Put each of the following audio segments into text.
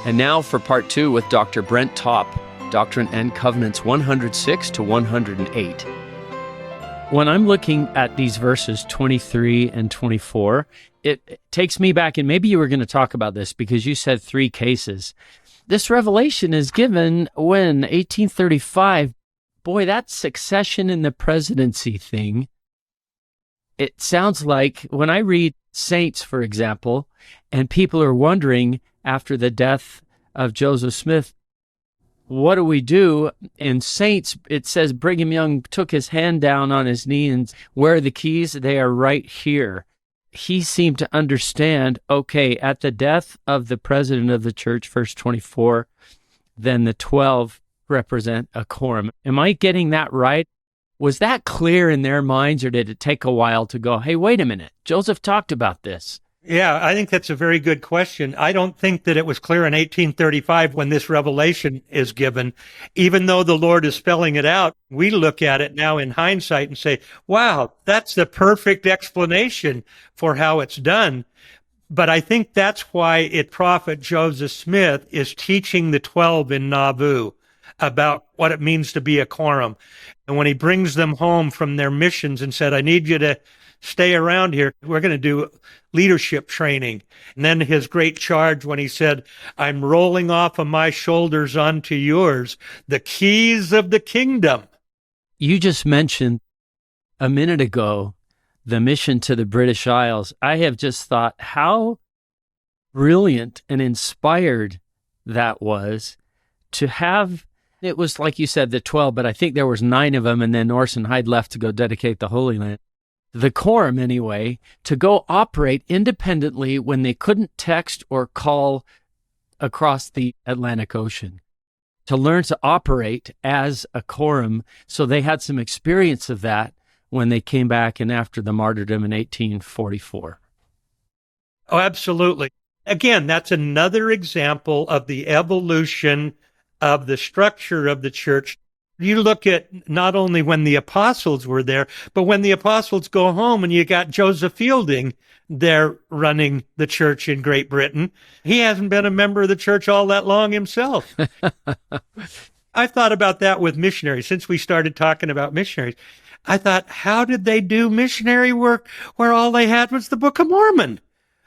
And now for part 2 with Dr. Brent Top, Doctrine and Covenants 106 to 108. When I'm looking at these verses 23 and 24, it takes me back, and maybe you were going to talk about this because you said 3 cases. This revelation is given when? 1835. Boy, that succession in the presidency thing, it sounds like when I read Saints, for example, and people are wondering after the death of Joseph Smith, what do we do? In Saints, it says Brigham Young took his hand down on his knee and where are the keys? They are right here. He seemed to understand, okay, at the death of the president of the church, verse 24, then the 12 represent a quorum. Am I getting that right? Was that clear in their minds, or did it take a while to go, hey, wait a minute, Joseph talked about this? Yeah, I think that's a very good question. I don't think that it was clear in 1835 when this revelation is given. Even though the Lord is spelling it out, we look at it now in hindsight and say, wow, that's the perfect explanation for how it's done. But I think that's why Prophet Joseph Smith is teaching the 12 in Nauvoo about what it means to be a quorum. And when he brings them home from their missions and said, I need you to stay around here, we're going to do leadership training. And then his great charge when he said, I'm rolling off of my shoulders onto yours, the keys of the kingdom. You just mentioned a minute ago the mission to the British Isles. I have just thought how brilliant and inspired that was to have. It was, like you said, the 12, but I think there was 9 of them, and then Orson Hyde left to go dedicate the Holy Land. The quorum, anyway, to go operate independently when they couldn't text or call across the Atlantic Ocean, to learn to operate as a quorum. So they had some experience of that when they came back and after the martyrdom in 1844. Oh, absolutely. Again, that's another example of the evolution of the structure of the church. You look at not only when the apostles were there, but when the apostles go home and you got Joseph Fielding there running the church in Great Britain. He hasn't been a member of the church all that long himself. I thought about that with missionaries. Since we started talking about missionaries, I thought, how did they do missionary work where all they had was the Book of Mormon?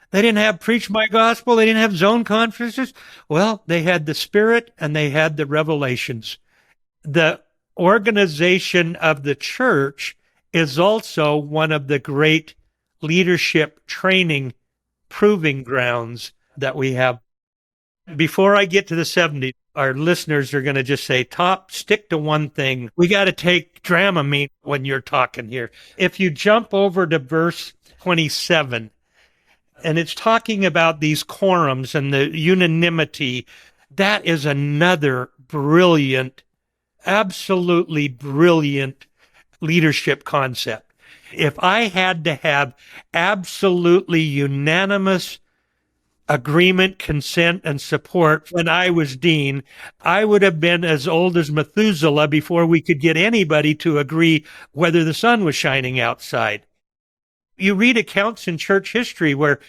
They didn't have Preach My Gospel. They didn't have zone conferences. Well, they had the Spirit and they had the revelations. The organization of the church is also one of the great leadership training proving grounds that we have. Before I get to the 70s, our listeners are going to just say, Top, stick to one thing. We got to take Dramamine when you're talking here. If you jump over to verse 27, and it's talking about these quorums and the unanimity, that is another brilliant, absolutely brilliant leadership concept. If I had to have absolutely unanimous agreement, consent, and support when I was dean, I would have been as old as Methuselah before we could get anybody to agree whether the sun was shining outside. You read accounts in church history where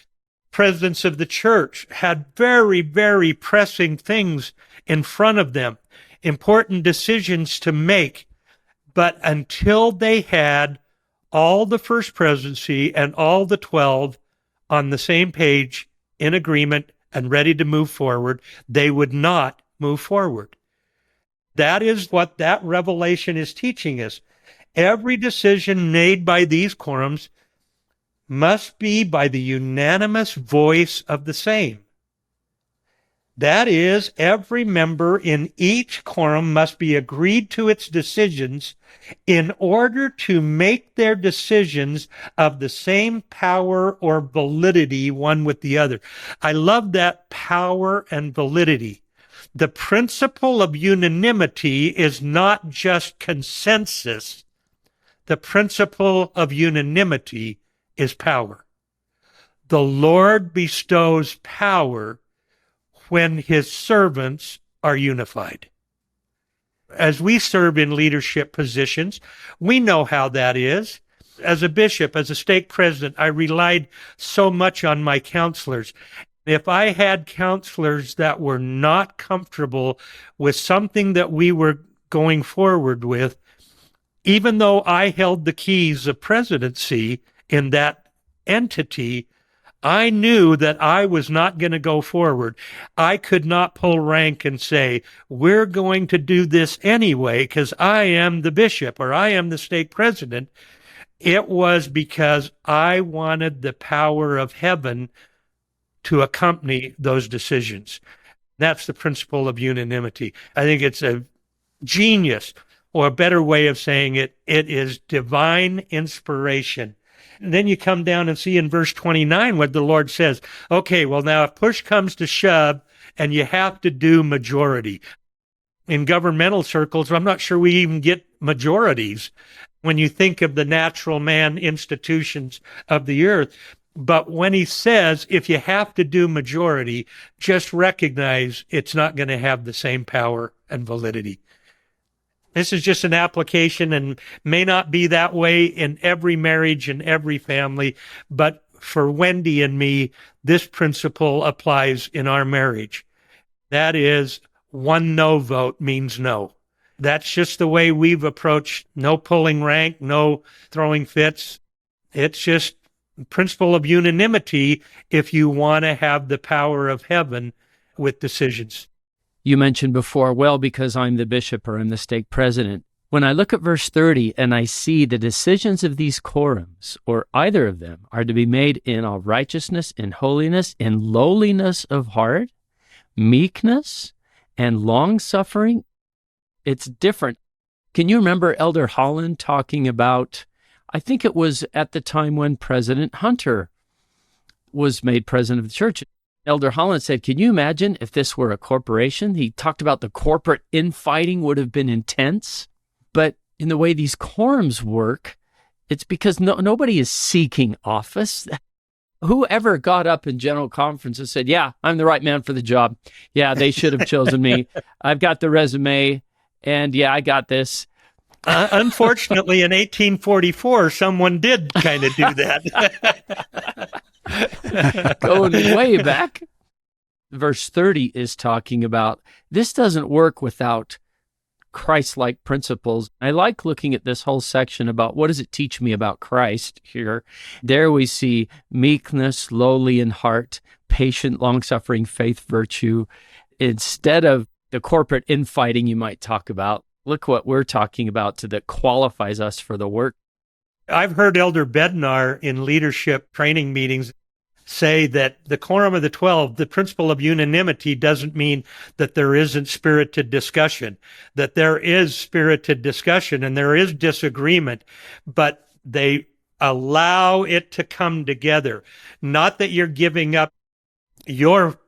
presidents of the church had very, very pressing things in front of them, important decisions to make. But until they had all the first presidency and all the 12 on the same page, in agreement and ready to move forward, they would not move forward. That is what that revelation is teaching us. Every decision made by these quorums must be by the unanimous voice of the same. That is, every member in each quorum must be agreed to its decisions in order to make their decisions of the same power or validity one with the other. I love that power and validity. The principle of unanimity is not just consensus. The principle of unanimity is power. The Lord bestows power when his servants are unified. As we serve in leadership positions, we know how that is. As a bishop, as a stake president, I relied so much on my counselors. If I had counselors that were not comfortable with something that we were going forward with, even though I held the keys of presidency in that entity, I knew that I was not going to go forward. I could not pull rank and say, we're going to do this anyway because I am the bishop or I am the stake president. It was because I wanted the power of heaven to accompany those decisions. That's the principle of unanimity. I think it's a genius, or a better way of saying it, it is divine inspiration. And then you come down and see in verse 29 what the Lord says. Okay, well, now if push comes to shove and you have to do majority. In governmental circles, I'm not sure we even get majorities when you think of the natural man institutions of the earth. But when he says, if you have to do majority, just recognize it's not going to have the same power and validity. This is just an application and may not be that way in every marriage and every family, but for Wendy and me, this principle applies in our marriage. That is, one no vote means no. That's just the way we've approached no pulling rank, no throwing fits. It's just principle of unanimity if you want to have the power of heaven with decisions. You mentioned before, well, because I'm the bishop or I'm the stake president. When I look at verse 30 and I see the decisions of these quorums, or either of them, are to be made in all righteousness, in holiness, in lowliness of heart, meekness, and long-suffering, it's different. Can you remember Elder Holland talking about, I think it was at the time when President Hunter was made president of the church. Elder Holland said, can you imagine if this were a corporation? He talked about the corporate infighting would have been intense. But in the way these quorums work, it's because nobody is seeking office. Whoever got up in general conference and said, yeah, I'm the right man for the job. Yeah, they should have chosen me. I've got the resume, and yeah, I got this. Unfortunately, in 1844, someone did kind of do that. Going way back. Verse 30 is talking about this doesn't work without Christ-like principles. I like looking at this whole section about what does it teach me about Christ here. There we see meekness, lowly in heart, patient, long-suffering, faith, virtue. Instead of the corporate infighting you might talk about, look what we're talking about that qualifies us for the work. I've heard Elder Bednar in leadership training meetings say that the Quorum of the 12, the principle of unanimity, doesn't mean that there isn't spirited discussion, that there is spirited discussion and there is disagreement, but they allow it to come together. Not that you're giving up your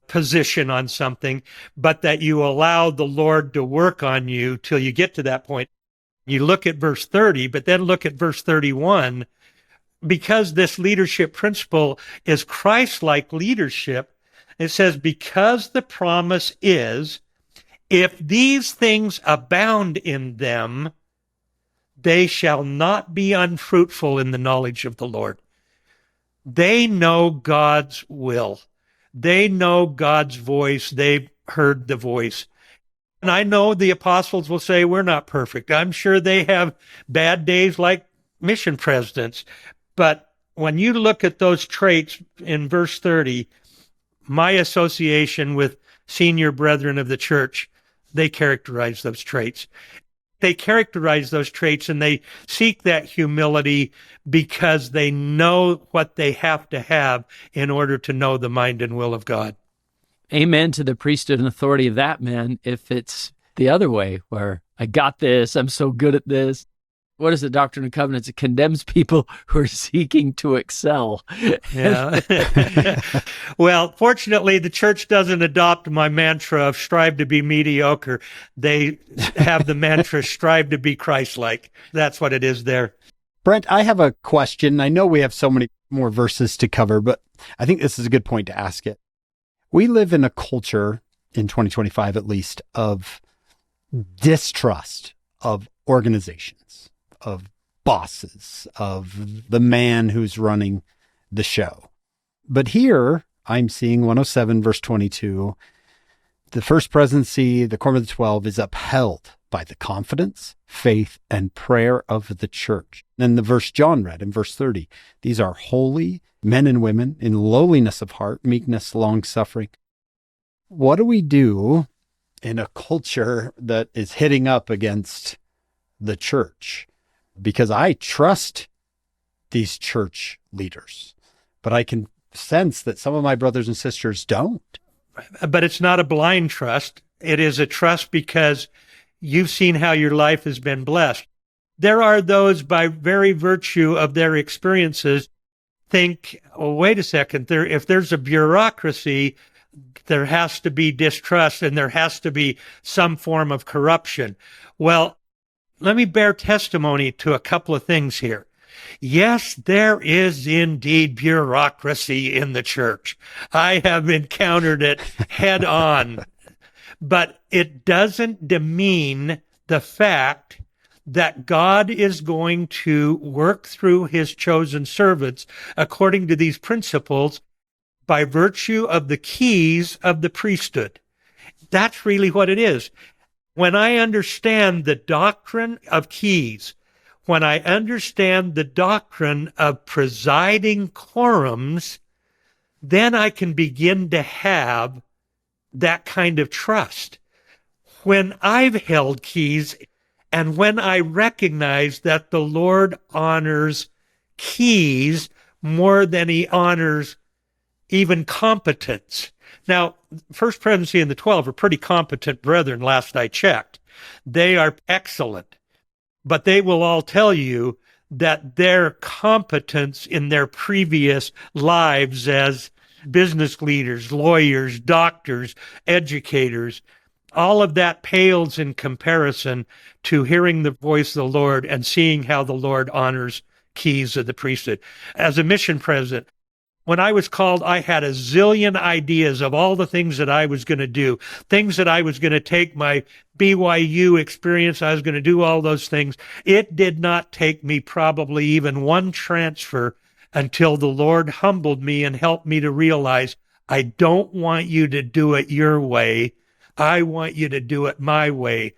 position on something, but that you allow the Lord to work on you till you get to that point. You look at verse 30, but then look at verse 31. Because this leadership principle is Christ-like leadership, it says, because the promise is, if these things abound in them, they shall not be unfruitful in the knowledge of the Lord. They know God's will. They know God's voice. They've heard the voice. And I know the apostles will say, we're not perfect. I'm sure they have bad days like mission presidents. But when you look at those traits in verse 30, my association with senior brethren of the church, they characterize those traits. They characterize those traits and they seek that humility because they know what they have to have in order to know the mind and will of God. Amen to the priesthood and authority of that man if it's the other way, where I got this, I'm so good at this. What is the Doctrine and Covenants? It condemns people who are seeking to excel. Yeah. Well, fortunately, the church doesn't adopt my mantra of strive to be mediocre. They have the mantra strive to be Christ-like. That's what it is there. Brent, I have a question. I know we have so many more verses to cover, but I think this is a good point to ask it. We live in a culture, in 2025 at least, of distrust of organizations, of bosses, of the man who's running the show. But here, I'm seeing 107, verse 22. The first presidency, the Quorum of the 12, is upheld by the confidence, faith, and prayer of the church. And the verse John read in verse 30, these are holy men and women in lowliness of heart, meekness, long-suffering. What do we do in a culture that is hitting up against the church? Because I trust these church leaders, but I can sense that some of my brothers and sisters don't. But it's not a blind trust. It is a trust because you've seen how your life has been blessed. There are those, by very virtue of their experiences, think, oh, wait a second, if there's a bureaucracy, there has to be distrust and there has to be some form of corruption. Well, let me bear testimony to a couple of things here. Yes, there is indeed bureaucracy in the church. I have encountered it head on, but it doesn't demean the fact that God is going to work through his chosen servants according to these principles by virtue of the keys of the priesthood. That's really what it is. When I understand the doctrine of keys, when I understand the doctrine of presiding quorums, then I can begin to have that kind of trust. When I've held keys and when I recognize that the Lord honors keys more than he honors even competence. Now, First Presidency and the 12 are pretty competent brethren, last I checked. They are excellent. But they will all tell you that their competence in their previous lives as business leaders, lawyers, doctors, educators, all of that pales in comparison to hearing the voice of the Lord and seeing how the Lord honors keys of the priesthood. As a mission president, when I was called, I had a zillion ideas of all the things that I was going to do, things that I was going to take my BYU experience. I was going to do all those things. It did not take me probably even one transfer until the Lord humbled me and helped me to realize, I don't want you to do it your way. I want you to do it my way.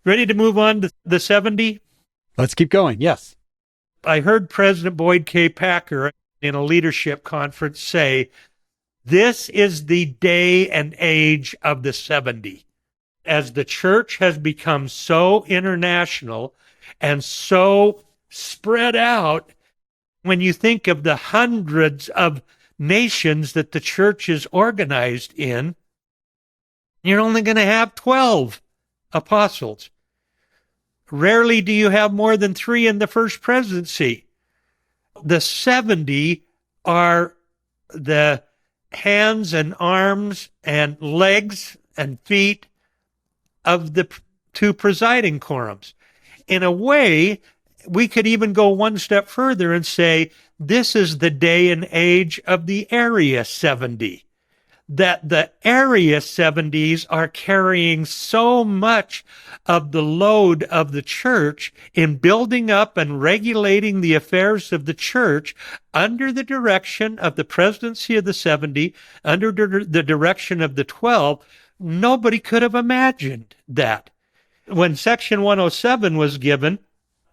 Ready to move on to the 70? Let's keep going. Yes. I heard President Boyd K. Packer in a leadership conference say, this is the day and age of the 70. As the church has become so international and so spread out, when you think of the hundreds of nations that the church is organized in, you're only going to have 12 apostles. Rarely do you have more than 3 in the first presidency. The 70 are the hands and arms and legs and feet of the 2 presiding quorums. In a way, we could even go one step further and say this is the day and age of the area 70. That the area 70s are carrying so much of the load of the church in building up and regulating the affairs of the church under the direction of the presidency of the 70, under the direction of the 12. Nobody could have imagined that. When Section 107 was given,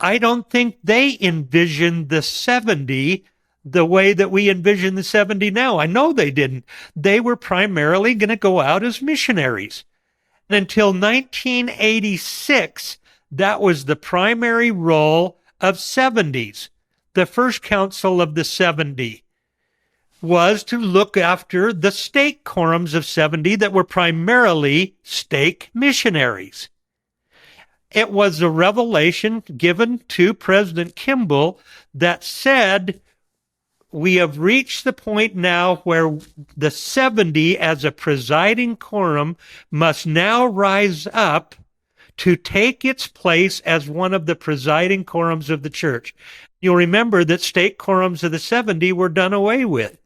I don't think they envisioned the 70 the way that we envision the 70 now. I know they didn't. They were primarily going to go out as missionaries. And until 1986, that was the primary role of 70s. The first council of the 70 was to look after the stake quorums of 70 that were primarily stake missionaries. It was a revelation given to President Kimball that said, we have reached the point now where the 70 as a presiding quorum must now rise up to take its place as one of the presiding quorums of the church. You'll remember that stake quorums of the 70 were done away with.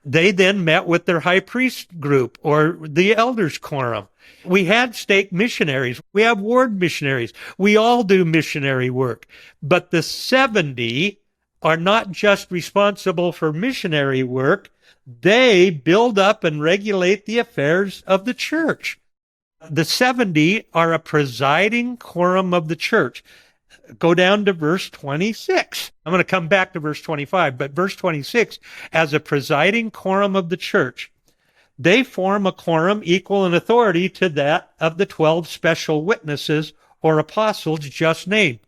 They then met with their high priest group or the elders quorum. We had stake missionaries. We have ward missionaries. We all do missionary work. But the 70 are not just responsible for missionary work. They build up and regulate the affairs of the church. The 70 are a presiding quorum of the church. Go down to verse 26. I'm going to come back to verse 25, but verse 26, as a presiding quorum of the church, they form a quorum equal in authority to that of the 12 special witnesses or apostles just named.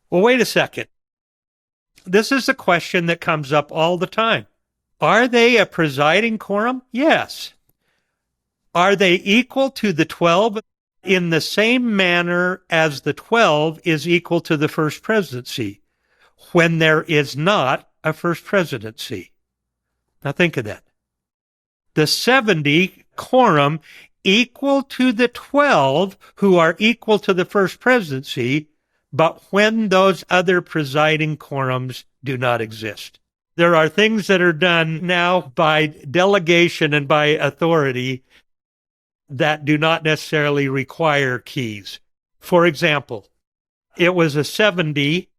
Well, wait a second. This is a question that comes up all the time. Are they a presiding quorum? Yes. Are they equal to the 12 in the same manner as the 12 is equal to the first presidency when there is not a first presidency? Now think of that. The 70 quorum equal to the 12 who are equal to the first presidency, but when those other presiding quorums do not exist. There are things that are done now by delegation and by authority that do not necessarily require keys. For example, it was a 70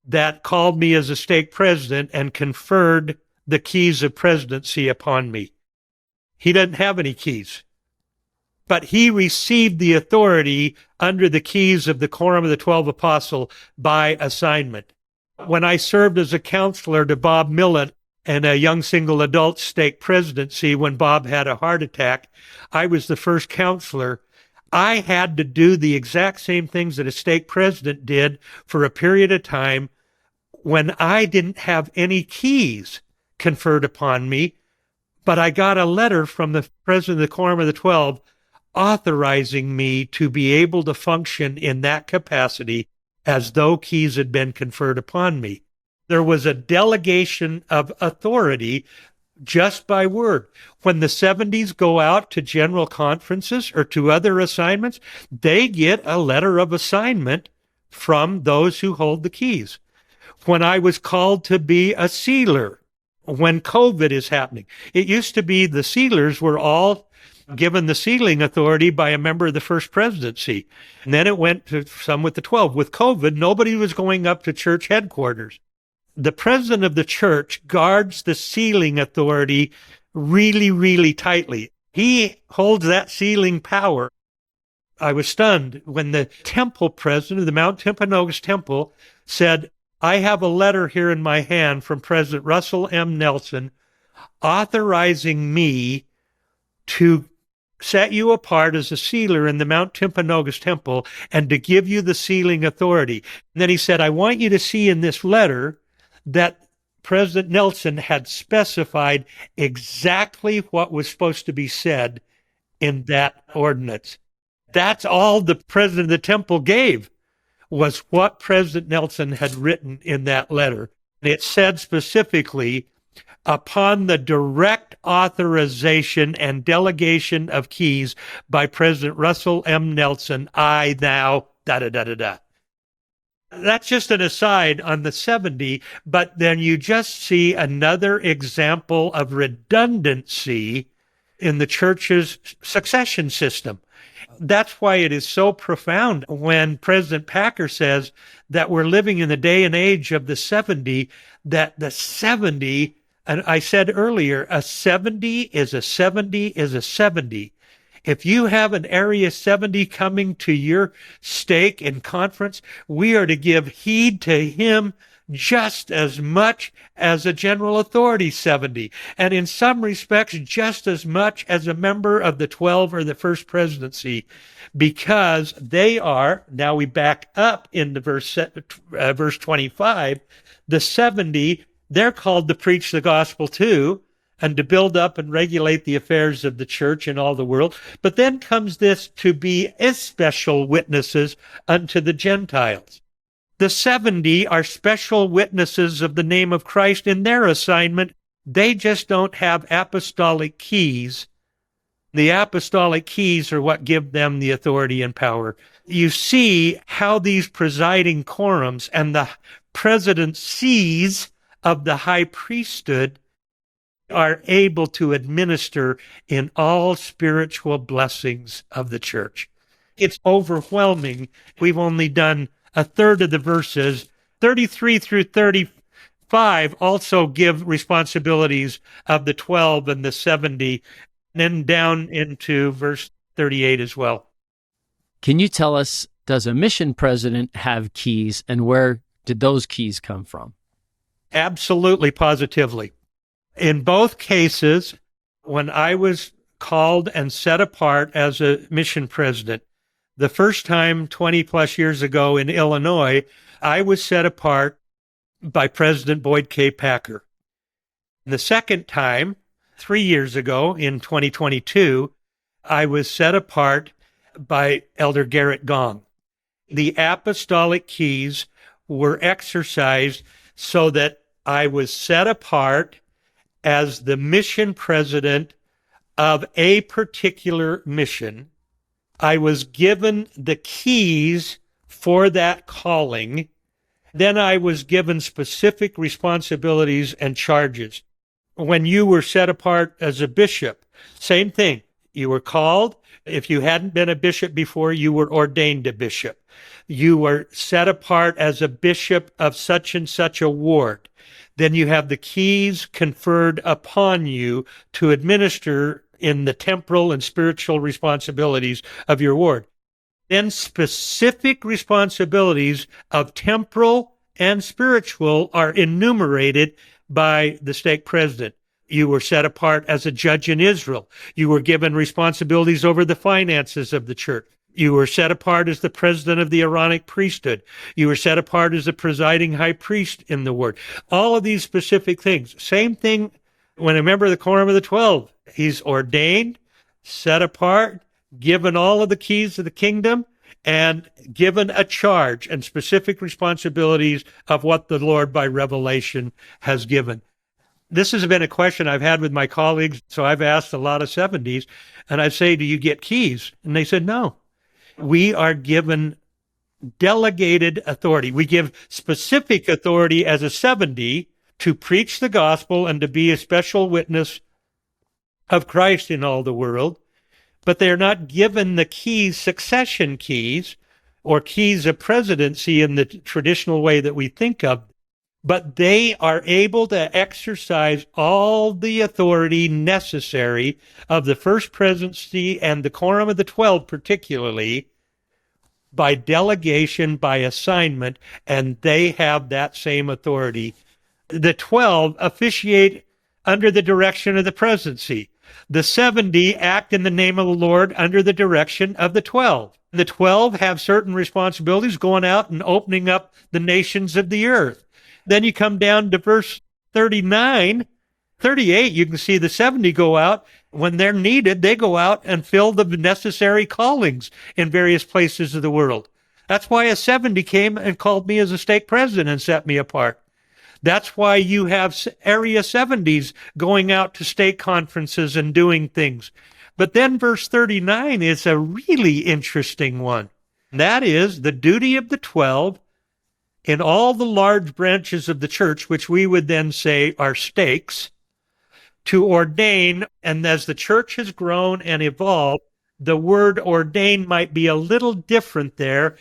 that called me as a stake president and conferred the keys of presidency upon me. He doesn't have any keys, but he received the authority under the keys of the quorum of the 12 apostles by assignment. When I served as a counselor to Bob Millett and a young single adult stake presidency when Bob had a heart attack, I was the first counselor. I had to do the exact same things that a stake president did for a period of time when I didn't have any keys conferred upon me, but I got a letter from the president of the Quorum of the 12 authorizing me to be able to function in that capacity as though keys had been conferred upon me. There was a delegation of authority just by word. When the 70s go out to general conferences or to other assignments, they get a letter of assignment from those who hold the keys. When I was called to be a sealer, when COVID is happening, it used to be the sealers were all given the sealing authority by a member of the first presidency. And then it went to some with the 12. With COVID, nobody was going up to church headquarters. The president of the church guards the sealing authority really, really tightly. He holds that sealing power. I was stunned when the temple president of the Mount Timpanogos Temple said, I have a letter here in my hand from President Russell M. Nelson authorizing me to set you apart as a sealer in the Mount Timpanogos Temple and to give you the sealing authority. And then he said, I want you to see in this letter that President Nelson had specified exactly what was supposed to be said in that ordinance. That's all the president of the temple gave, was what President Nelson had written in that letter. And it said specifically, upon the direct authorization and delegation of keys by President Russell M. Nelson, I now, da-da-da-da-da. That's just an aside on the 70, but then you just see another example of redundancy in the church's succession system. That's why it is so profound when President Packer says that we're living in the day and age of the 70, that the 70, and I said earlier, a 70 is a 70 is a 70. If you have an Area 70 coming to your stake in conference, we are to give heed to him just as much as a general authority 70, and in some respects just as much as a member of the 12 or the first presidency, because they are, now we back up into verse 25, the 70, they're called to preach the gospel too, and to build up and regulate the affairs of the church in all the world. But then comes this, to be especial witnesses unto the Gentiles. The 70 are special witnesses of the name of Christ in their assignment. They just don't have apostolic keys. The apostolic keys are what give them the authority and power. You see how these presiding quorums and the presidencies of the high priesthood are able to administer in all spiritual blessings of the church. It's overwhelming. We've only done a third of the verses. 33 through 5 also give responsibilities of the 12 and the 70, and then down into verse 38 as well. Can you tell us, does a mission president have keys, and where did those keys come from? Absolutely, positively. In both cases, when I was called and set apart as a mission president, the first time 20 plus years ago in Illinois, I was set apart by President Boyd K. Packer. The second time, 3 years ago in 2022, I was set apart by Elder Garrett Gong. The apostolic keys were exercised so that I was set apart as the mission president of a particular mission. I was given the keys for that calling. Then I was given specific responsibilities and charges. When you were set apart as a bishop, same thing. You were called. If you hadn't been a bishop before, you were ordained a bishop. You were set apart as a bishop of such and such a ward. Then you have the keys conferred upon you to administer in the temporal and spiritual responsibilities of your ward. Then specific responsibilities of temporal and spiritual are enumerated by the stake president. You were set apart as a judge in Israel. You were given responsibilities over the finances of the church. You were set apart as the president of the Aaronic priesthood. You were set apart as the presiding high priest in the word. All of these specific things. Same thing when a member of the Quorum of the 12. He's ordained, set apart, given all of the keys of the kingdom, and given a charge and specific responsibilities of what the Lord by revelation has given. This has been a question I've had with my colleagues, so I've asked a lot of 70s, and I say, do you get keys? And they said, no. We are given delegated authority. We give specific authority as a 70 to preach the gospel and to be a special witness of Christ in all the world, but they're not given the keys, succession keys, or keys of presidency in the traditional way that we think of, but they are able to exercise all the authority necessary of the First Presidency and the Quorum of the 12 particularly by delegation, by assignment, and they have that same authority. The 12 officiate under the direction of the presidency. The 70 act in the name of the Lord under the direction of the 12. The 12 have certain responsibilities going out and opening up the nations of the earth. Then you come down to verse 39, 38, you can see the 70 go out. When they're needed, they go out and fill the necessary callings in various places of the world. That's why a 70 came and called me as a stake president and set me apart. That's why you have area 70s going out to state conferences and doing things. But then verse 39 is a really interesting one. That is the duty of the 12 in all the large branches of the church, which we would then say are stakes, to ordain. And as the church has grown and evolved, the word ordain might be a little different there.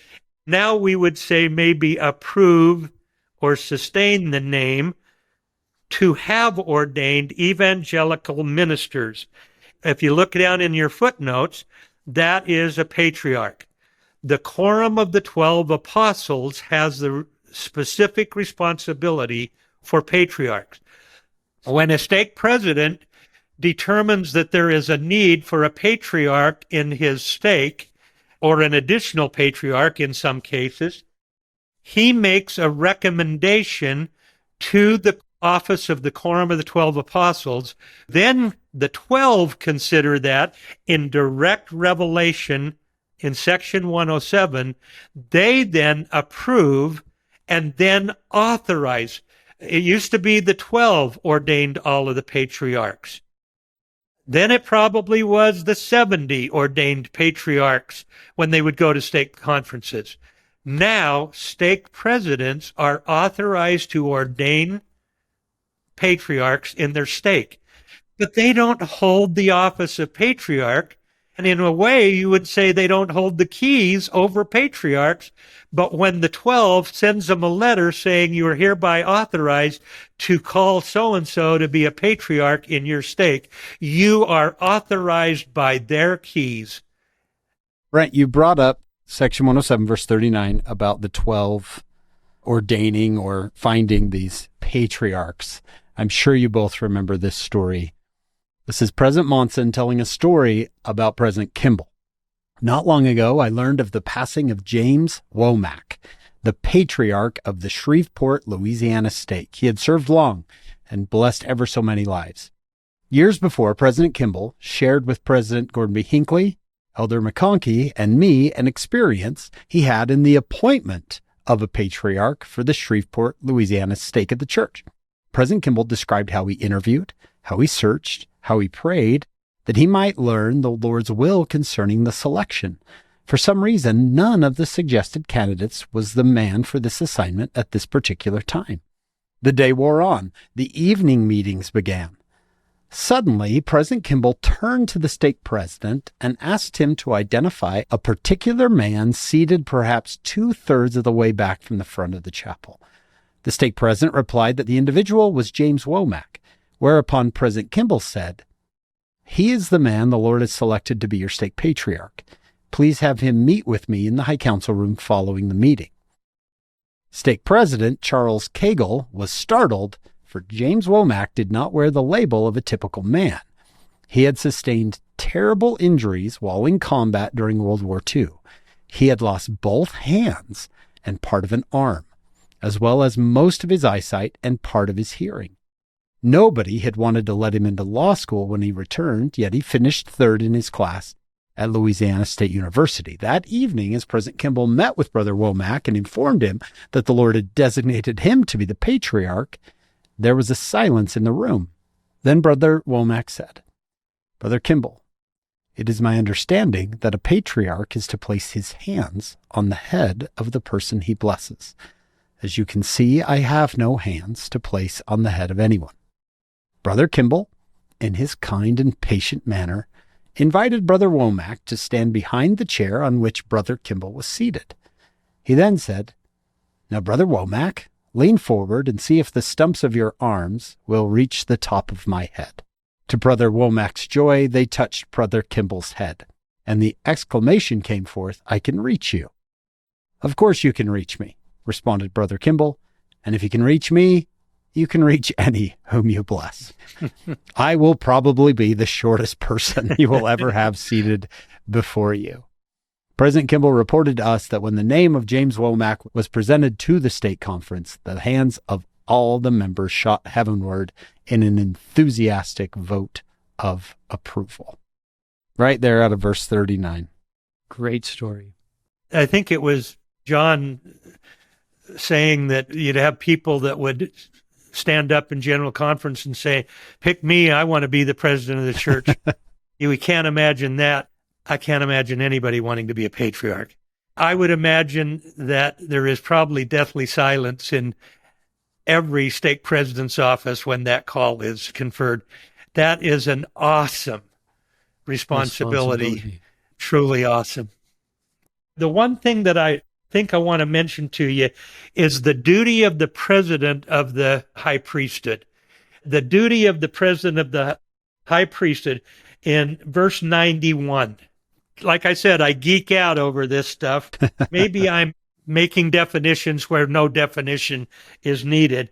Now we would say maybe approve or sustain the name, to have ordained evangelical ministers. If you look down in your footnotes, that is a patriarch. The Quorum of the 12 Apostles has the specific responsibility for patriarchs. When a stake president determines that there is a need for a patriarch in his stake, or an additional patriarch in some cases, he makes a recommendation to the office of the Quorum of the 12 Apostles. Then the 12 consider that in direct revelation in section 107. They then approve and then authorize. It used to be the 12 ordained all of the patriarchs. Then it probably was the 70 ordained patriarchs when they would go to stake conferences. Now, stake presidents are authorized to ordain patriarchs in their stake, but they don't hold the office of patriarch And in a way, you would say they don't hold the keys over patriarchs. But when the 12 sends them a letter saying you are hereby authorized to call so-and-so to be a patriarch in your stake, you are authorized by their keys. Brent, you brought up section 107, verse 39 about the 12 ordaining or finding these patriarchs. I'm sure you both remember this story. This is President Monson telling a story about President Kimball. Not long ago, I learned of the passing of James Womack, the patriarch of the Shreveport, Louisiana stake. He had served long and blessed ever so many lives. Years before, President Kimball shared with President Gordon B. Hinckley, Elder McConkie, and me an experience he had in the appointment of a patriarch for the Shreveport, Louisiana stake of the church. President Kimball described how he interviewed, how he searched, how he prayed, that he might learn the Lord's will concerning the selection. For some reason, none of the suggested candidates was the man for this assignment at this particular time. The day wore on. The evening meetings began. Suddenly, President Kimball turned to the stake president and asked him to identify a particular man seated perhaps 2/3 of the way back from the front of the chapel. The stake president replied that the individual was James Womack, whereupon President Kimball said, "He is the man the Lord has selected to be your stake patriarch. Please have him meet with me in the High Council room following the meeting." Stake President Charles Cagle was startled, for James Womack did not wear the label of a typical man. He had sustained terrible injuries while in combat during World War II. He had lost both hands and part of an arm, as well as most of his eyesight and part of his hearing. Nobody had wanted to let him into law school when he returned, yet he finished third in his class at Louisiana State University. That evening, as President Kimball met with Brother Womack and informed him that the Lord had designated him to be the patriarch, there was a silence in the room. Then Brother Womack said, "Brother Kimball, it is my understanding that a patriarch is to place his hands on the head of the person he blesses. As you can see, I have no hands to place on the head of anyone." Brother Kimball, in his kind and patient manner, invited Brother Womack to stand behind the chair on which Brother Kimball was seated. He then said, "Now, Brother Womack, lean forward and see if the stumps of your arms will reach the top of my head." To Brother Womack's joy, they touched Brother Kimball's head, and the exclamation came forth, "I can reach you." "Of course you can reach me," responded Brother Kimball, "and if you can reach me, you can reach any whom you bless." I will probably be the shortest person you will ever have seated before you. President Kimball reported to us that when the name of James Womack was presented to the state conference, the hands of all the members shot heavenward in an enthusiastic vote of approval. Right there out of verse 39. Great story. I think it was John saying that you'd have people that would stand up in general conference and say, "Pick me, I want to be the president of the church." We can't imagine that. I can't imagine anybody wanting to be a patriarch. I would imagine that there is probably deathly silence in every stake president's office when that call is conferred. That is an awesome responsibility. Truly awesome. The one thing that I think I want to mention to you is the duty of the president of the high priesthood. The duty of the president of the high priesthood in verse 91. Like I said, I geek out over this stuff. Maybe I'm making definitions where no definition is needed.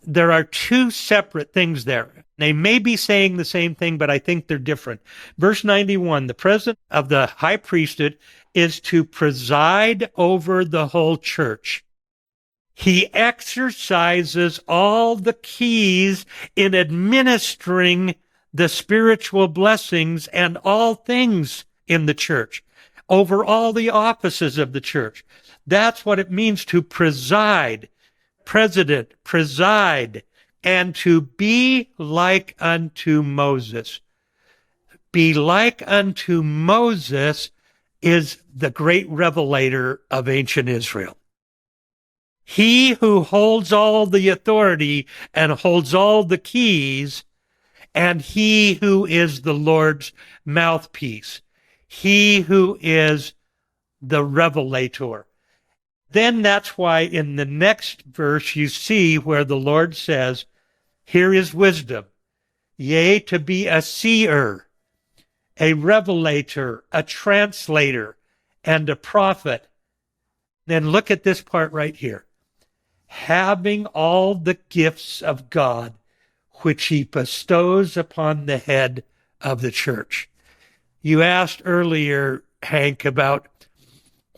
There are two separate things there. They may be saying the same thing, but I think they're different. Verse 91, the president of the high priesthood is to preside over the whole church. He exercises all the keys in administering the spiritual blessings and all things in the church, over all the offices of the church. That's what it means to preside, president, preside, and to be like unto Moses. Be like unto Moses is the great revelator of ancient Israel. He who holds all the authority and holds all the keys, and he who is the Lord's mouthpiece. He who is the revelator. Then that's why in the next verse you see where the Lord says, here is wisdom, yea, to be a seer, a revelator, a translator, and a prophet. Then look at this part right here. Having all the gifts of God, which he bestows upon the head of the church. You asked earlier, Hank, about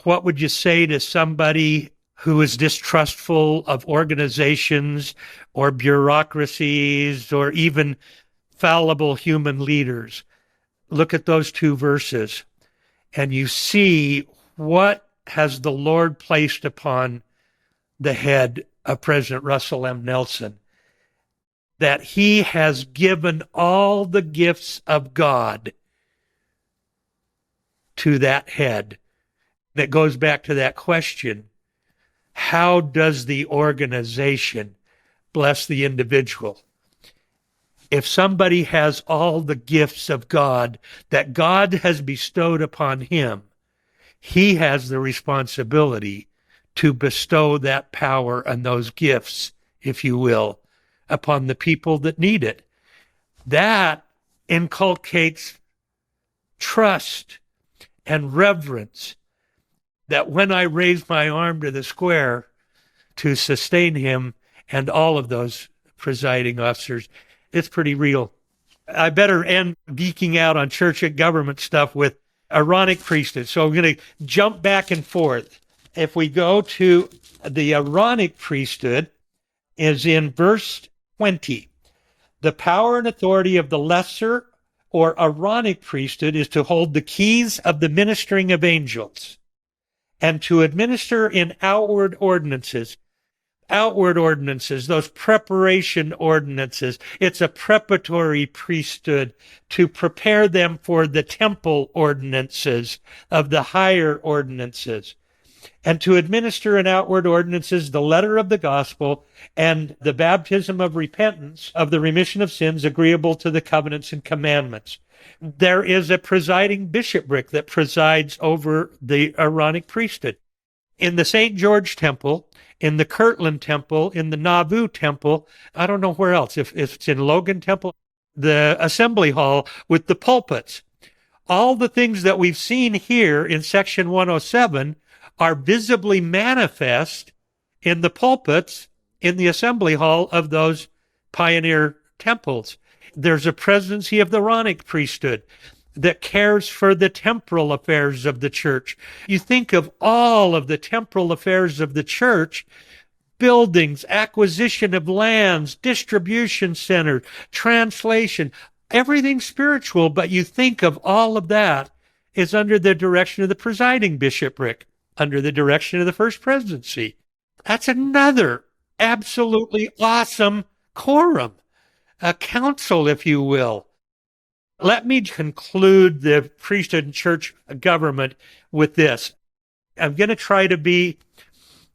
what would you say to somebody who is distrustful of organizations or bureaucracies or even fallible human leaders? Look at those two verses, and you see what has the Lord placed upon the head of President Russell M. Nelson, that he has given all the gifts of God to that head. That goes back to that question, how does the organization bless the individual? If somebody has all the gifts of God that God has bestowed upon him, he has the responsibility to bestow that power and those gifts, if you will, upon the people that need it. That inculcates trust and reverence, that when I raise my arm to the square to sustain him and all of those presiding officers, it's pretty real. I better end geeking out on church and government stuff with Aaronic priesthood. So I'm going to jump back and forth. If we go to the Aaronic priesthood, is in verse 20. The power and authority of the lesser or Aaronic priesthood is to hold the keys of the ministering of angels and to administer in outward ordinances, those preparation ordinances. It's a preparatory priesthood to prepare them for the temple ordinances of the higher ordinances, and to administer in outward ordinances the letter of the gospel and the baptism of repentance of the remission of sins agreeable to the covenants and commandments. There is a presiding bishopric that presides over the Aaronic priesthood. In the St. George Temple, in the Kirtland Temple, in the Nauvoo Temple, I don't know where else, if it's in Logan Temple, the Assembly Hall with the pulpits. All the things that we've seen here in section 107 are visibly manifest in the pulpits in the Assembly Hall of those pioneer temples. There's a presidency of the Aaronic priesthood that cares for the temporal affairs of the church. You think of all of the temporal affairs of the church, buildings, acquisition of lands, distribution center, translation, everything spiritual, but you think of all of that is under the direction of the presiding bishopric, under the direction of the First Presidency. That's another absolutely awesome quorum, a council, if you will. Let me conclude the priesthood and church government with this. I'm going to try to be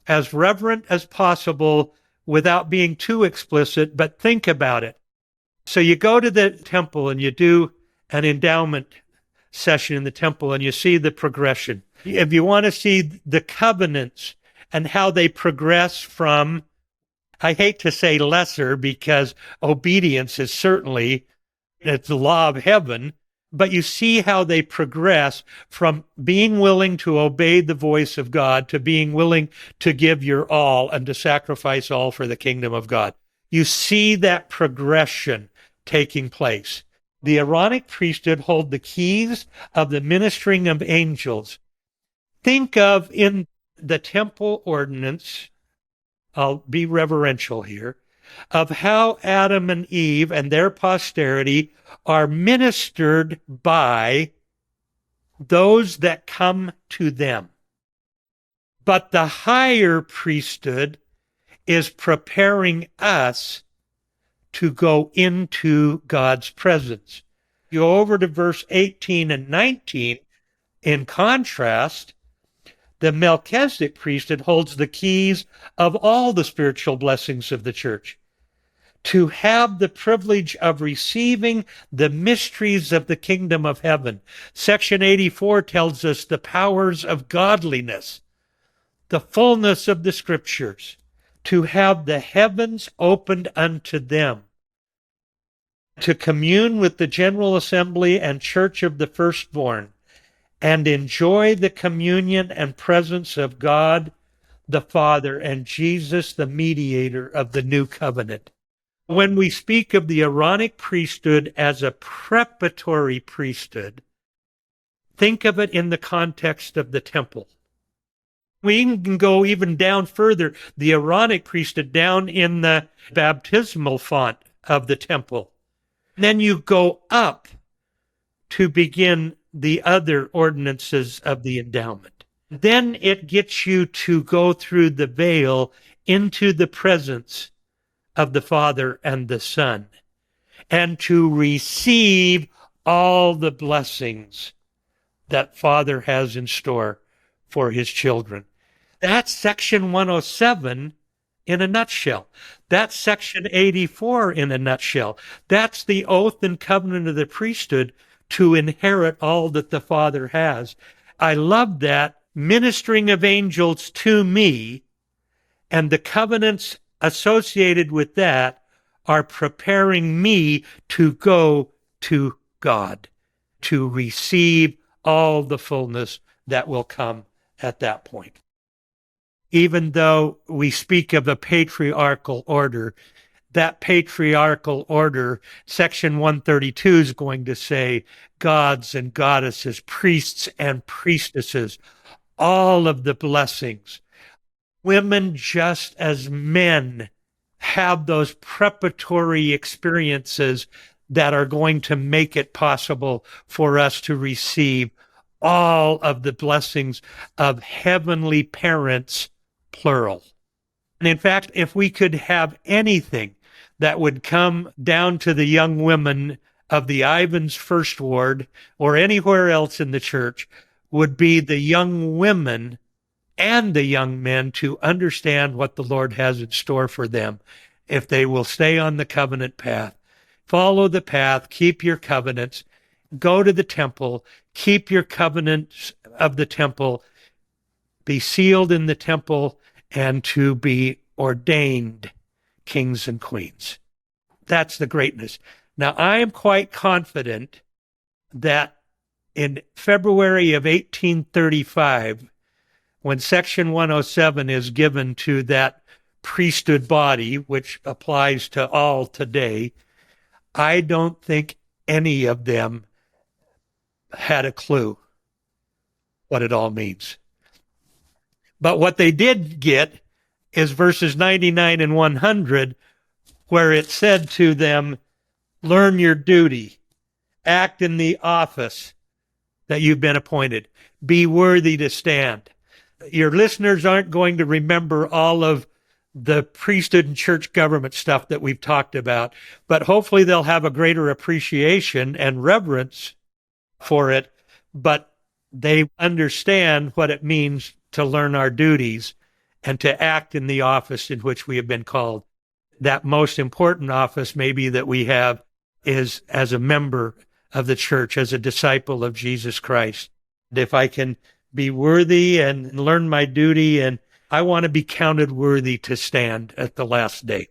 as reverent as possible without being too explicit, but think about it. So you go to the temple and you do an endowment session in the temple and you see the progression. If you want to see the covenants and how they progress from, I hate to say lesser because obedience is certainly, it's the law of heaven, but you see how they progress from being willing to obey the voice of God to being willing to give your all and to sacrifice all for the kingdom of God. You see that progression taking place. The Aaronic priesthood hold the keys of the ministering of angels. Think of in the temple ordinance, I'll be reverential here, of how Adam and Eve and their posterity are ministered by those that come to them. But the higher priesthood is preparing us to go into God's presence. You go over to verse 18 and 19. In contrast, the Melchizedek priesthood holds the keys of all the spiritual blessings of the church to have the privilege of receiving the mysteries of the kingdom of heaven. Section 84 tells us the powers of godliness, the fullness of the scriptures, to have the heavens opened unto them, to commune with the general assembly and church of the firstborn, and enjoy the communion and presence of God the Father and Jesus, the mediator of the new covenant. When we speak of the Aaronic priesthood as a preparatory priesthood, think of it in the context of the temple. We can go even down further, the Aaronic priesthood down in the baptismal font of the temple. Then you go up to begin the other ordinances of the endowment. Then it gets you to go through the veil into the presence of the Father and the Son, and to receive all the blessings that Father has in store for his children. That's section 107 in a nutshell. That's section 84 in a nutshell. That's the oath and covenant of the priesthood to inherit all that the Father has. I love that. Ministering of angels to me, and the covenants associated with that are preparing me to go to God, to receive all the fullness that will come at that point. Even though we speak of a patriarchal order, that patriarchal order, section 132 is going to say gods and goddesses, priests and priestesses, all of the blessings. Women, just as men, have those preparatory experiences that are going to make it possible for us to receive all of the blessings of heavenly parents, plural. And in fact, if we could have anything that would come down to the young women of the Ivans First Ward or anywhere else in the church, would be the young women and the young men to understand what the Lord has in store for them if they will stay on the covenant path. Follow the path, keep your covenants, go to the temple, keep your covenants of the temple, be sealed in the temple, and to be ordained kings and queens. That's the greatness. Now, I am quite confident that in February of 1835, when Section 107 is given to that priesthood body, which applies to all today, I don't think any of them had a clue what it all means. But what they did get is verses 99 and 100, where it said to them, learn your duty, act in the office that you've been appointed, be worthy to stand. Your listeners aren't going to remember all of the priesthood and church government stuff that we've talked about, but hopefully they'll have a greater appreciation and reverence for it, but they understand what it means to learn our duties and to act in the office in which we have been called. That most important office maybe that we have is as a member of the church, as a disciple of Jesus Christ. And if I can be worthy and learn my duty, and I want to be counted worthy to stand at the last day.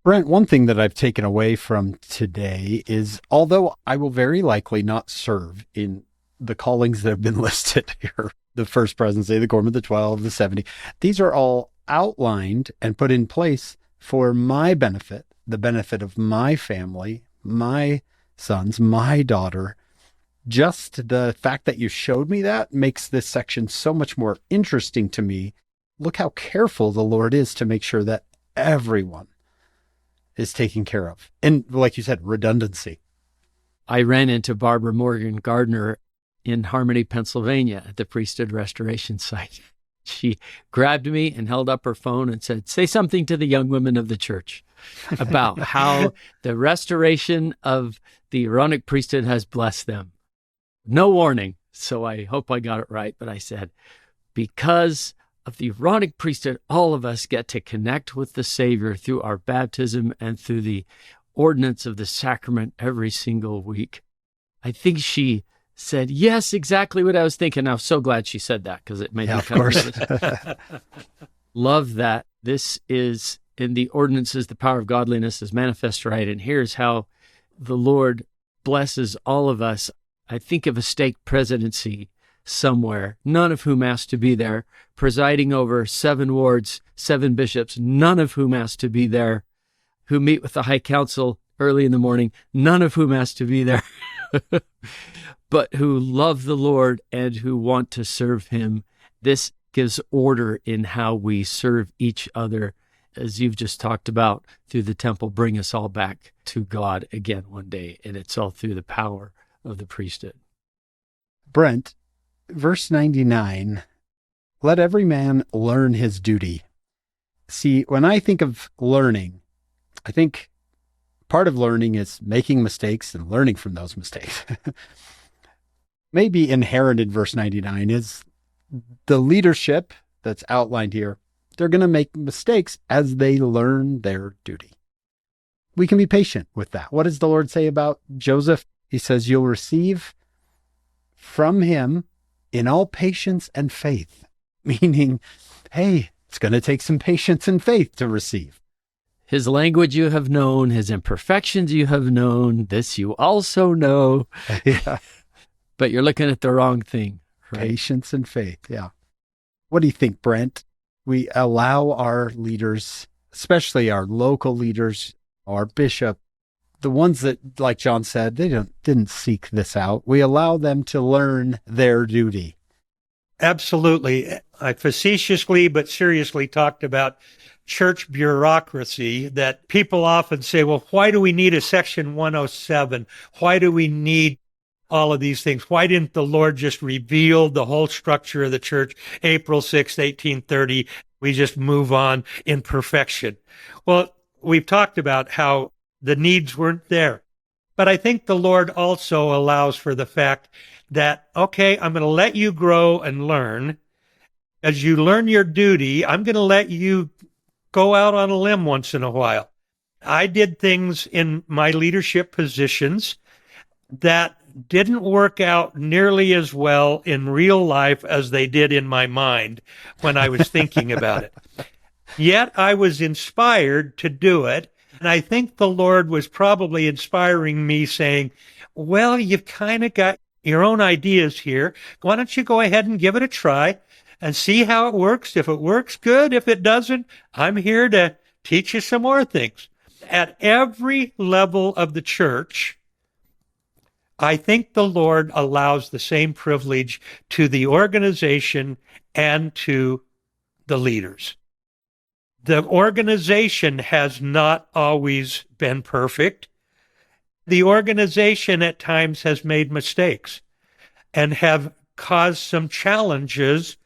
Brent, one thing that I've taken away from today is, although I will very likely not serve in the callings that have been listed here, the First Presidency, the Quorum of the 12, the 70, these are all outlined and put in place for my benefit, the benefit of my family, my sons, my daughter. Just the fact that you showed me that makes this section so much more interesting to me. Look how careful the Lord is to make sure that everyone is taken care of. And like you said, redundancy. I ran into Barbara Morgan Gardner in Harmony, Pennsylvania at the Priesthood Restoration site. She grabbed me and held up her phone and said, say something to the young women of the church about how the restoration of the Aaronic priesthood has blessed them. No warning, so I hope I got it right, but I said, because of the Aaronic priesthood, all of us get to connect with the Savior through our baptism and through the ordinance of the sacrament every single week. I think she said, yes, exactly what I was thinking. I'm so glad she said that because it made me kind of nervous. Love that. This is in the ordinances, the power of godliness is manifest right. And here's how the Lord blesses all of us. I think of a stake presidency somewhere, none of whom asked to be there, presiding over 7 wards, 7 bishops, none of whom asked to be there, who meet with the High Council early in the morning, none of whom asked to be there, but who love the Lord and who want to serve him. This gives order in how we serve each other, as you've just talked about, through the temple, bring us all back to God again one day, and it's all through the power of the priesthood. Brent, verse 99, let every man learn his duty. See, when I think of learning, I think part of learning is making mistakes and learning from those mistakes. Maybe inherent in verse 99 is the leadership that's outlined here. They're going to make mistakes as they learn their duty. We can be patient with that. What does the Lord say about Joseph? He says, you'll receive from him in all patience and faith, meaning, hey, it's going to take some patience and faith to receive. His language you have known, his imperfections you have known, this you also know. Yeah. But you're looking at the wrong thing. Right? Patience and faith, yeah. What do you think, Brent? We allow our leaders, especially our local leaders, our bishop, the ones that, like John said, they didn't seek this out. We allow them to learn their duty. Absolutely. I facetiously but seriously talked about church bureaucracy, that people often say, well, why do we need a section 107? Why do we need all of these things? Why didn't the Lord just reveal the whole structure of the church April 6, 1830? We just move on in perfection. Well, we've talked about how the needs weren't there. But I think the Lord also allows for the fact that, okay, I'm going to let you grow and learn. As you learn your duty, I'm going to let you go out on a limb once in a while. I did things in my leadership positions that didn't work out nearly as well in real life as they did in my mind when I was thinking about it. Yet I was inspired to do it. And I think the Lord was probably inspiring me, saying, well, you've kind of got your own ideas here. Why don't you go ahead and give it a try and see how it works? If it works, good. If it doesn't, I'm here to teach you some more things. At every level of the church, I think the Lord allows the same privilege to the organization and to the leaders. The organization has not always been perfect. The organization at times has made mistakes and have caused some challenges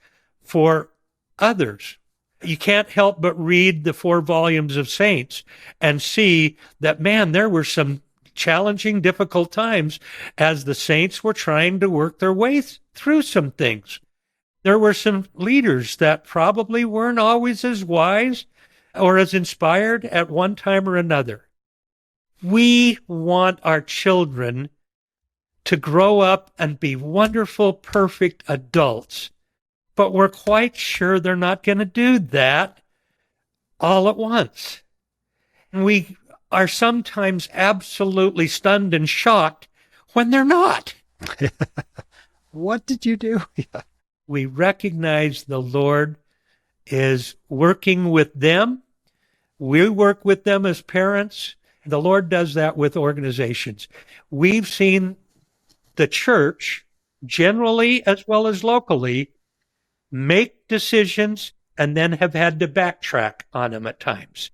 for others. You can't help but read the 4 volumes of Saints and see that, man, there were some challenging, difficult times as the saints were trying to work their way through some things. There were some leaders that probably weren't always as wise or as inspired at one time or another. We want our children to grow up and be wonderful, perfect adults, but we're quite sure they're not going to do that all at once. And we are sometimes absolutely stunned and shocked when they're not. What did you do? We recognize the Lord is working with them. We work with them as parents. The Lord does that with organizations. We've seen the church, generally as well as locally, make decisions and then have had to backtrack on them at times.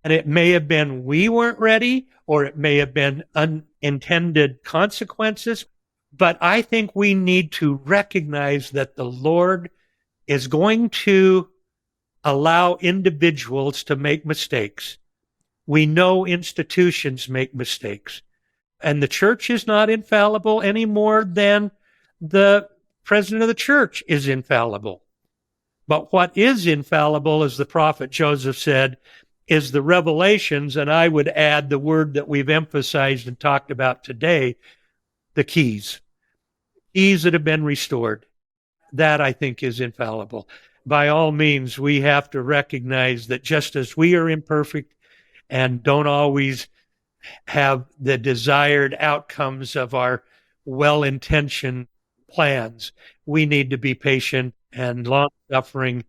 And it may have been we weren't ready, or it may have been unintended consequences. But I think we need to recognize that the Lord is going to allow individuals to make mistakes. We know institutions make mistakes. And the church is not infallible any more than the president of the church is infallible. But what is infallible, as the prophet Joseph said, is the revelations, and I would add the word that we've emphasized and talked about today, the keys. Keys that have been restored. That, I think, is infallible. By all means, we have to recognize that just as we are imperfect and don't always have the desired outcomes of our well-intentioned plans, we need to be patient and long-suffering.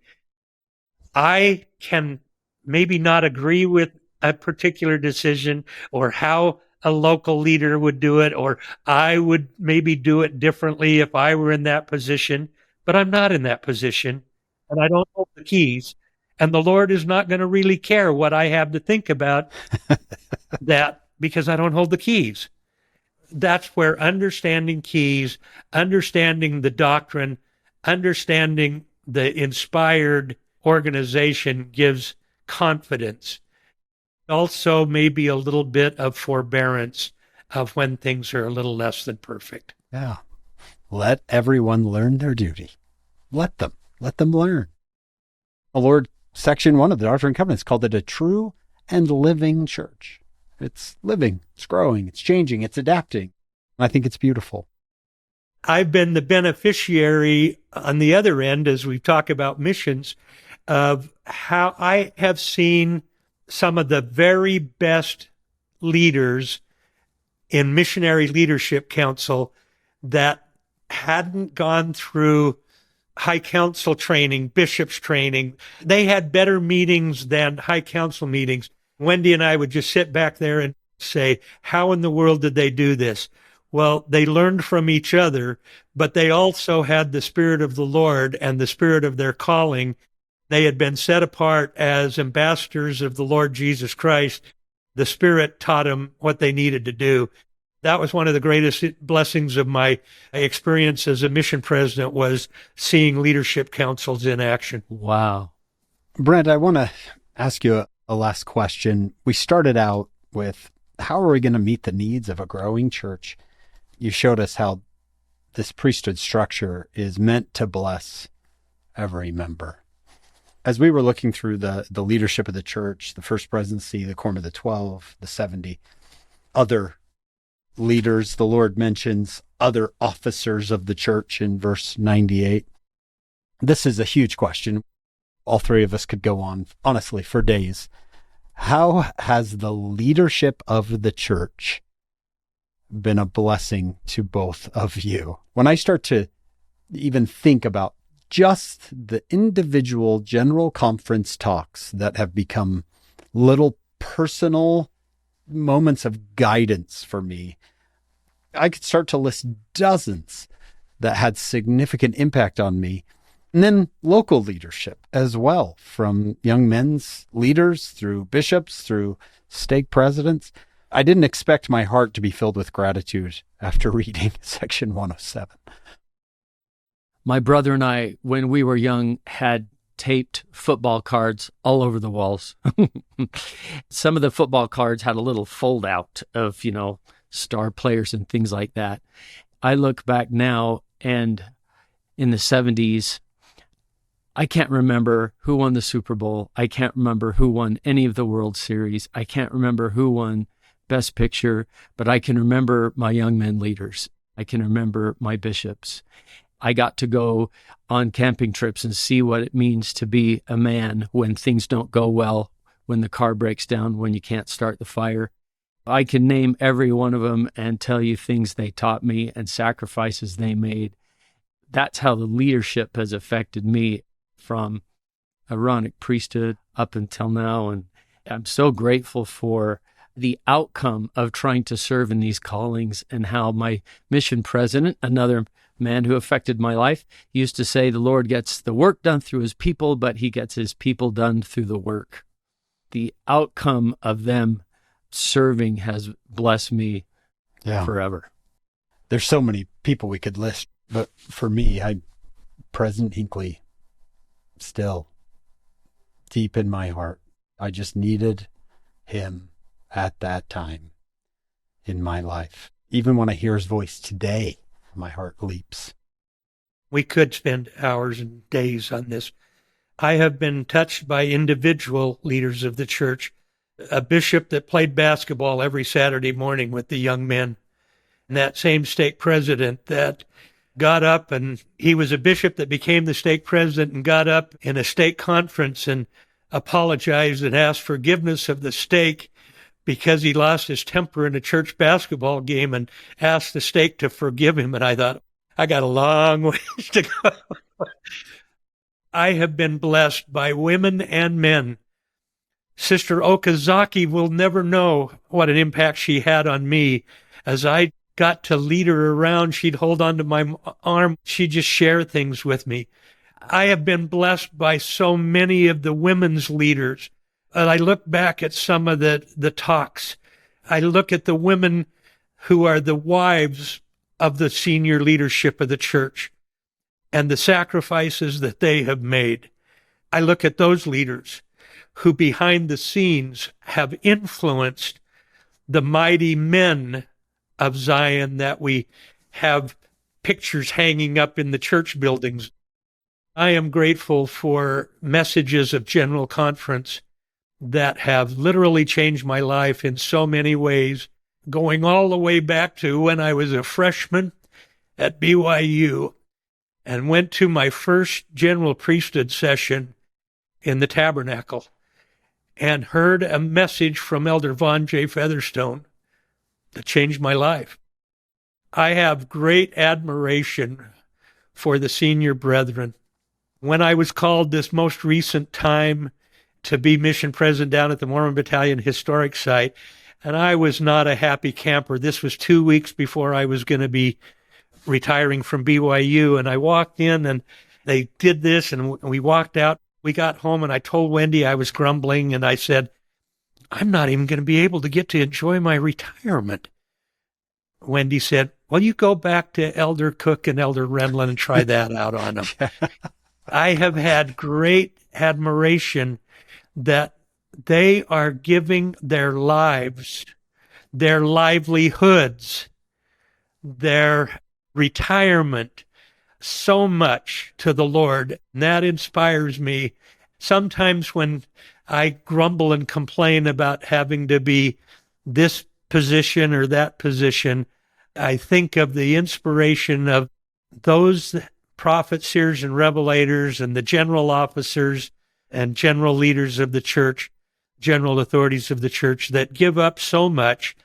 I can maybe not agree with a particular decision or how a local leader would do it, or I would maybe do it differently if I were in that position, but I'm not in that position and I don't hold the keys. And the Lord is not going to really care what I have to think about that because I don't hold the keys. That's where understanding keys, understanding the doctrine, understanding the inspired organization gives confidence. Also, maybe a little bit of forbearance of when things are a little less than perfect. Yeah. Let everyone learn their duty. Let them learn. The Lord, section 1 of the Doctrine and Covenants, called it a true and living church. It's living, it's growing, it's changing, it's adapting. I think it's beautiful. I've been the beneficiary on the other end, as we talk about missions, of how I have seen some of the very best leaders in missionary leadership council that hadn't gone through high council training, bishops training. They had better meetings than high council meetings. Wendy and I would just sit back there and say, how in the world did they do this? Well, they learned from each other, but they also had the Spirit of the Lord and the Spirit of their calling. They had been set apart as ambassadors of the Lord Jesus Christ. The Spirit taught them what they needed to do. That was one of the greatest blessings of my experience as a mission president, was seeing leadership councils in action. Wow. Brent, I want to ask you a last question. We started out with, how are we going to meet the needs of a growing church? You showed us how this priesthood structure is meant to bless every member. As we were looking through the leadership of the church, the First Presidency, the Quorum of the 12, the 70, other leaders, the Lord mentions other officers of the church in verse 98. This is a huge question. All three of us could go on, honestly, for days. How has the leadership of the church been a blessing to both of you? When I start to even think about just the individual general conference talks that have become little personal moments of guidance for me, I could start to list dozens that had significant impact on me. And then local leadership as well, from young men's leaders through bishops, through stake presidents. I didn't expect my heart to be filled with gratitude after reading section 107. My brother and I, when we were young, had taped football cards all over the walls. Some of the football cards had a little fold out of, star players and things like that. I look back now, and in the 70s, I can't remember who won the Super Bowl. I can't remember who won any of the World Series. I can't remember who won Best Picture, but I can remember my young men leaders. I can remember my bishops. I got to go on camping trips and see what it means to be a man when things don't go well, when the car breaks down, when you can't start the fire. I can name every one of them and tell you things they taught me and sacrifices they made. That's how the leadership has affected me from Aaronic priesthood up until now. And I'm so grateful for the outcome of trying to serve in these callings, and how my mission president, another man who affected my life, used to say the Lord gets the work done through his people, but he gets his people done through the work. The outcome of them serving has blessed me forever. There's so many people we could list, but for me, President Hinckley, still deep in my heart. I just needed him at that time in my life. Even when I hear his voice today, my heart leaps. We could spend hours and days on this. I have been touched by individual leaders of the church, a bishop that played basketball every Saturday morning with the young men, and that same stake president that got up, and he was a bishop that became the stake president and got up in a stake conference and apologized and asked forgiveness of the stake because he lost his temper in a church basketball game and asked the stake to forgive him. And I thought, I got a long ways to go. I have been blessed by women and men. Sister Okazaki will never know what an impact she had on me. As I got to lead her around, she'd hold onto my arm. She'd just share things with me. I have been blessed by so many of the women's leaders. And I look back at some of the talks. I look at the women who are the wives of the senior leadership of the church and the sacrifices that they have made. I look at those leaders who behind the scenes have influenced the mighty men of Zion that we have pictures hanging up in the church buildings. I am grateful for messages of General Conference that have literally changed my life in so many ways, going all the way back to when I was a freshman at BYU and went to my first General Priesthood session in the Tabernacle and heard a message from Elder Vaughn J. Featherstone that changed my life. I have great admiration for the senior brethren. When I was called this most recent time to be mission president down at the Mormon Battalion Historic Site, and I was not a happy camper. This was 2 weeks before I was going to be retiring from BYU, and I walked in, and they did this, and we walked out. We got home, and I told Wendy I was grumbling, and I said, I'm not even going to be able to get to enjoy my retirement. Wendy said, well, you go back to Elder Cook and Elder Renlund and try that out on them. I have had great admiration that they are giving their lives, their livelihoods, their retirement so much to the Lord. And that inspires me. Sometimes when I grumble and complain about having to be this position or that position, I think of the inspiration of those prophets, seers, and revelators, and the general officers and general leaders of the church, general authorities of the church that give up so much,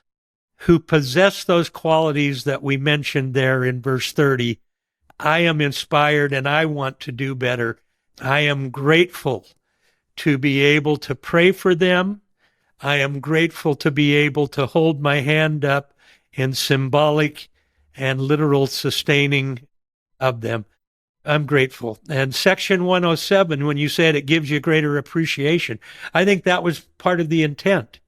who possess those qualities that we mentioned there in verse 30. I am inspired and I want to do better. I am grateful to be able to pray for them. I am grateful to be able to hold my hand up in symbolic and literal sustaining of them. I'm grateful. And section 107, when you said it gives you greater appreciation, I think that was part of the intent.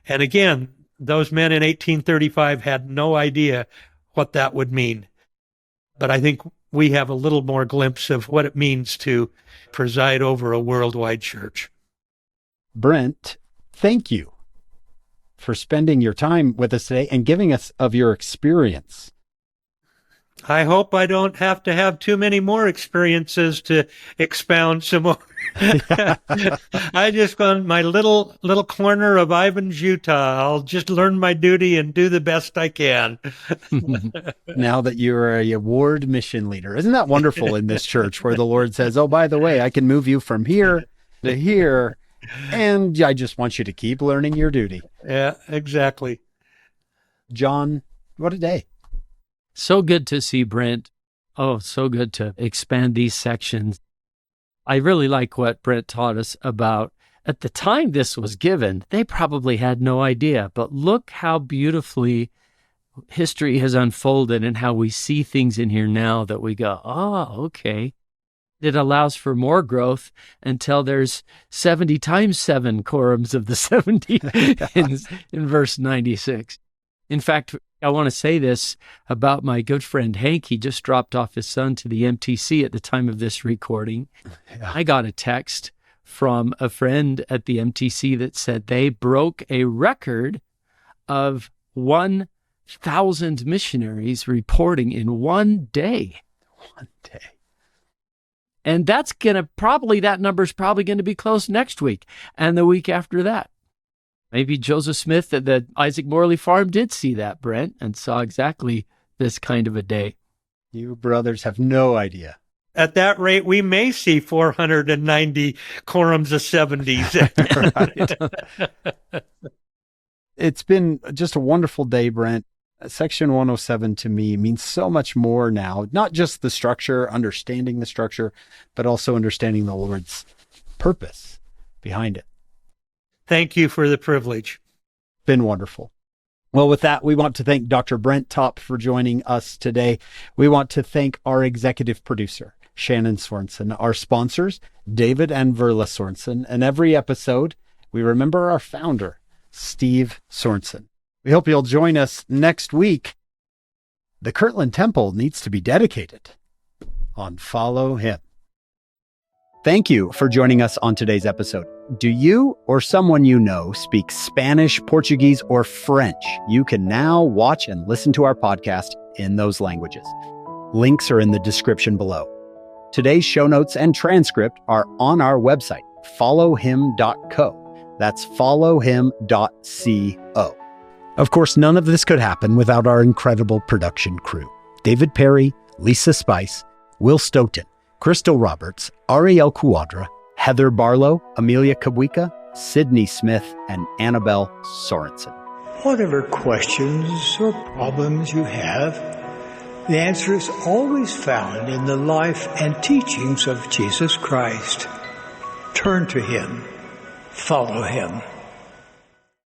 And again, those men in 1835 had no idea what that would mean. But I think we have a little more glimpse of what it means to preside over a worldwide church. Brent, thank you for spending your time with us today and giving us of your experience. I hope I don't have to have too many more experiences to expound some more. I just want my little corner of Ivan's, Utah. I'll just learn my duty and do the best I can. Now that you're a ward mission leader, isn't that wonderful in this church where the Lord says, oh, by the way, I can move you from here to here, and I just want you to keep learning your duty. Yeah, exactly. John, what a day. So good to see Brent. Oh, so good to expand these sections. I really like what Brent taught us about. At the time this was given, they probably had no idea, but look how beautifully history has unfolded and how we see things in here now that we go, oh, okay. It allows for more growth until there's 70 times 7 quorums of the 70 in verse 96. In fact, I want to say this about my good friend Hank. He just dropped off his son to the MTC at the time of this recording. Yeah. I got a text from a friend at the MTC that said they broke a record of 1,000 missionaries reporting in one day. One day. And that number's probably going to be close next week and the week after that. Maybe Joseph Smith at the Isaac Morley Farm did see that, Brent, and saw exactly this kind of a day. You brothers have no idea. At that rate, we may see 490 quorums of 70s. It's been just a wonderful day, Brent. Section 107 to me means so much more now, not just the structure, understanding the structure, but also understanding the Lord's purpose behind it. Thank you for the privilege. Been wonderful. Well, with that, we want to thank Dr. Brent Top for joining us today. We want to thank our executive producer, Shannon Sorensen, our sponsors, David and Verla Sorensen, and every episode, we remember our founder, Steve Sorensen. We hope you'll join us next week. The Kirtland Temple needs to be dedicated on Follow Him. Thank you for joining us on today's episode. Do you or someone you know speak Spanish, Portuguese, or French? You can now watch and listen to our podcast in those languages. Links are in the description below. Today's show notes and transcript are on our website, followhim.co. That's followhim.co. Of course, none of this could happen without our incredible production crew. David Perry, Lisa Spice, Will Stoughton, Crystal Roberts, Ariel Cuadra, Heather Barlow, Amelia Kabwika, Sydney Smith, and Annabelle Sorensen. Whatever questions or problems you have, the answer is always found in the life and teachings of Jesus Christ. Turn to Him. Follow Him.